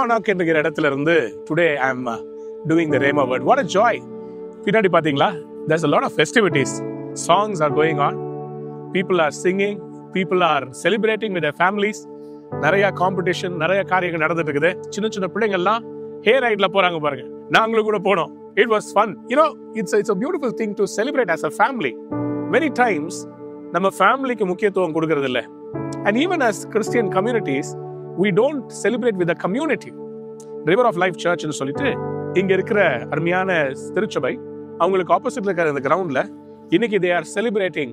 Kilmarnock என்கிற இடத்துல இருந்து today I am doing the rhema word. What a joy. பின்னாடி பாத்தீங்களா, there's a lot of festivities. Songs are going on. People are singing. People are celebrating with their families. நிறைய competition, நிறைய காரியங்கள் நடந்துட்டு இருக்குது. சின்ன சின்ன பிள்ளைங்க எல்லாம் ஹே ரைட்ல போறாங்க பாருங்க. நாங்களும் கூட போனோம். It was fun. You know, it's a beautiful thing to celebrate as a family. Many times நம்ம ஃபேமிலிக்கு முக்கியத்துவம் கொடுக்கறது இல்ல. And even as Christian communities, we don't celebrate with the community. River of Life Church னு சொல்லிட்டு இங்க இருக்கிற அருமையான திருச்சபை, அவங்களுக்கு ஆப்போசிட்ல இருக்கிற இந்த கிரவுண்ட்ல இன்னைக்கு they are celebrating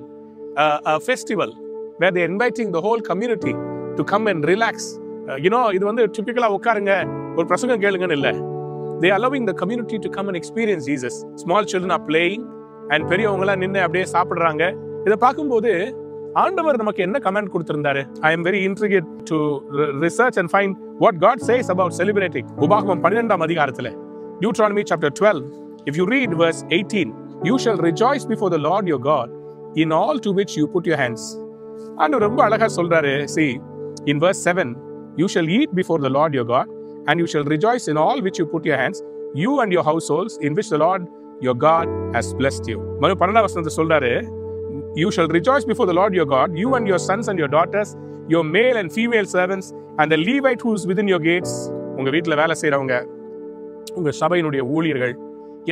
a festival where they are inviting the whole community to come and relax. You know, இது வந்து டிபிக்கலா உட்காருங்க ஒரு பிரசங்கம் கேளுங்கன்னு இல்ல. They are allowing the community to come and experience Jesus. Small children are playing and பெரியவங்க எல்லாம் நின்னு அப்படியே சாப்பிடுறாங்க. இத பாக்கும்போது ஆண்டவர் நமக்கு என்ன comment கொடுத்திருந்தாரு? I am very intrigued to research and find what God says about celebrating. உபாகமம் 12ஆம் அதிகாரத்துல Deuteronomy chapter 12, if you read verse 18, you shall rejoice before the Lord your God in all to which you put your hands. ஆண்டவர் ரொம்ப அழகா சொல்றாரு. See, in verse 7, you shall eat before the Lord your God and you shall rejoice in all which you put your hands, you and your households in which the Lord your God has blessed you. மறு 12ஆம் வசனத்துல சொல்றாரு, you shall rejoice before the Lord your God, you and your sons and your daughters, your male and female servants, and the Levite who is within your gates. உங்க வீட்டுல வேலை செய்யறவங்க, உங்க சபையினுடைய ஊழியர்கள்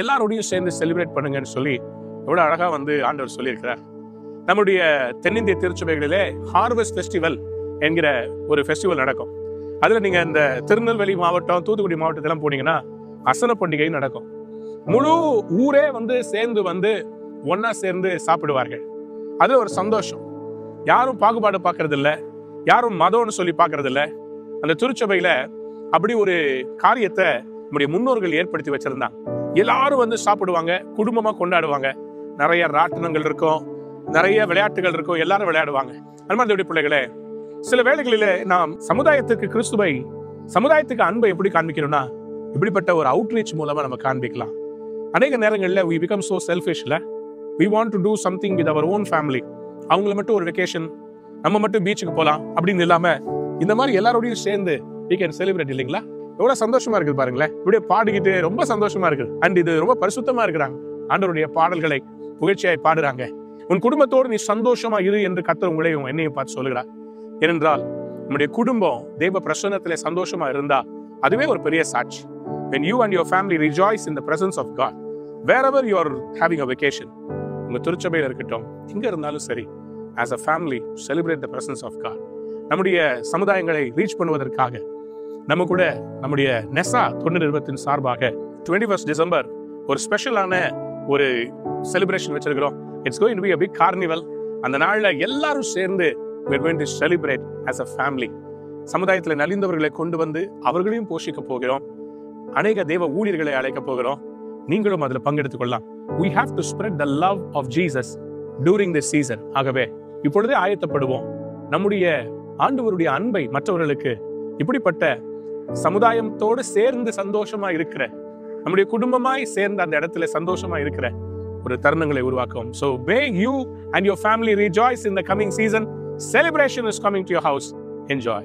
எல்லாரோடையும் சேர்ந்து செலிப்ரேட் பண்ணுங்கன்னு சொல்லி எவ்வளவு அழகா வந்து ஆண்டவர் சொல்லியிருக்கிறார். நம்முடைய தென்னிந்திய திருச்சபைகளிலே ஹார்வெஸ்ட் ஃபெஸ்டிவல் என்கிற ஒரு ஃபெஸ்டிவல் நடக்கும். அதுல நீங்க இந்த திருநெல்வேலி மாவட்டம், தூத்துக்குடி மாவட்டத்தெல்லாம் போனீங்கன்னா அசன பண்டிகை நடக்கும். முழு ஊரே வந்து சேர்ந்து வந்து ஒன்னா சேர்ந்து சாப்பிடுவார்கள். அதுல ஒரு சந்தோஷம். யாரும் பாகுபாடு பார்க்கறது இல்ல, யாரும் மதம்னு சொல்லி பார்க்கறது இல்ல. அந்த திருச்சபையில அப்படி ஒரு காரியத்தை நம்முடைய முன்னோர்கள் ஏற்படுத்தி வச்சிருந்தாங்க. எல்லாரும் வந்து சாப்பிடுவாங்க, குடும்பமா கொண்டாடுவாங்க. நிறைய ராட்டினங்கள் இருக்கும், நிறைய விளையாட்டுகள் இருக்கும், எல்லாரும் விளையாடுவாங்க. அன்பார்ந்த பிள்ளைகளே, சில வேளைகளிலே நாம் சமுதாயத்துக்கு அன்பை எப்படி காண்பிக்கணும்னா இப்படிப்பட்ட ஒரு அவுட்ரீச் மூலமா நம்ம காண்பிக்கலாம். அநேக நேரங்கள்ல we become so selfish. We want to do something with our own family. அவங்கள மட்டும் ஒரு வெக்கேஷன், நம்ம மட்டும் பீச்சுக்கு போலாம் அப்படின்னு இல்லாம இந்த மாதிரி எல்லாரோடையும் சேர்ந்து we can celebrate இல்லைங்களா? எவ்வளவு சந்தோஷமா இருக்குது பாருங்களேன். இப்படியே பாடிக்கிட்டு ரொம்ப சந்தோஷமா இருக்குது. அண்ட் இது ரொம்ப பரிசுத்தமா இருக்கிறாங்க. ஆண்டவருடைய பாடல்களை புகழ்ச்சியாய் பாடுறாங்க. உன் குடும்பத்தோடு நீ சந்தோஷமா இரு என்று கர்த்தர் உங்களையும் என்னையும் பார்த்து சொல்லுகிறார். ஏனென்றால் நம்முடைய குடும்பம் தேவ பிரசன்னத்திலே சந்தோஷமா இருந்தா அதுவே ஒரு பெரிய சாட்சி. When you and your family rejoice in the presence of God, wherever you are having a vacation, உங்க திருச்சபையில இருக்கட்டும், எங்க இருந்தாலும் சரி, as a family celebrate the presence of God. நம்முடைய சமுதாயங்களை ரீச் பண்ணுவதற்காக நம்ம கூட நம்முடைய நெசா தொண்டு நிறுவனத்தின் சார்பாக 21st December ஒரு ஸ்பெஷலான ஒரு செலிப்ரேஷன் வச்சிருக்கிறோம். It's going to be a big carnival. அந்த நாள்ல எல்லாரும் சேர்ந்து we're going to celebrate as a family. சமுதாயத்தில் நலிந்தவர்களை கொண்டு வந்து அவர்களையும் போஷிக்க போகிறோம். அநேக தேவ ஊழியர்களை அழைக்க போகிறோம். நீங்களும் அதில் பங்கெடுத்துக் கொள்ளலாம். We have to spread the love of Jesus during this season. ஆகவே இப்பொழுதே ஆயத்தப்படுவோம். நம்முடைய ஆண்டவருடைய அன்பை மற்றவர்களுக்கு இப்படிப்பட்ட சமுதாயத்தோடு சேர்ந்து சந்தோஷமா இருக்கிற, நம்முடைய குடும்பமாய் சேர்ந்து அந்த இடத்துல சந்தோஷமா இருக்கிற ஒரு தருணங்களை உருவாக்குவோம். So may you and your family rejoice in the coming season. Celebration is coming to your house. Enjoy.